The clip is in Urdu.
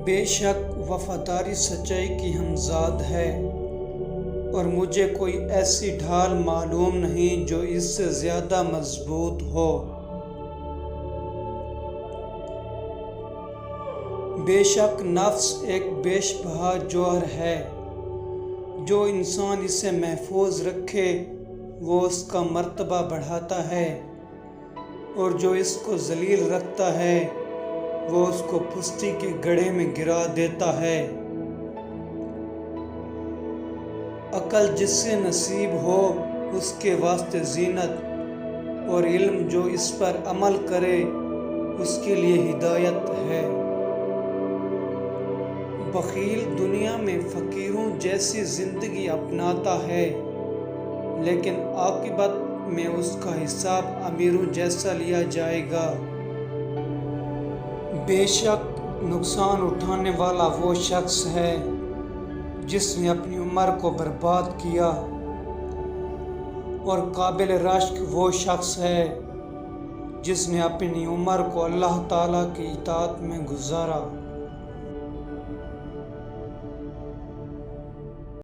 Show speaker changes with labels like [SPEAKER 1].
[SPEAKER 1] بے شک وفاداری سچائی کی ہمزاد ہے، اور مجھے کوئی ایسی ڈھال معلوم نہیں جو اس سے زیادہ مضبوط ہو۔ بے شک نفس ایک بیش بہا جوہر ہے، جو انسان اسے محفوظ رکھے وہ اس کا مرتبہ بڑھاتا ہے، اور جو اس کو ذلیل رکھتا ہے وہ اس کو پستی کے گڑھے میں گرا دیتا ہے۔ عقل جس سے نصیب ہو اس کے واسطے زینت، اور علم جو اس پر عمل کرے اس کے لیے ہدایت ہے۔ بخیل دنیا میں فقیروں جیسی زندگی اپناتا ہے، لیکن عاقبت میں اس کا حساب امیروں جیسا لیا جائے گا۔ بے شک نقصان اٹھانے والا وہ شخص ہے جس نے اپنی عمر کو برباد کیا، اور قابل رشک وہ شخص ہے جس نے اپنی عمر کو اللہ تعالیٰ کی اطاعت میں گزارا۔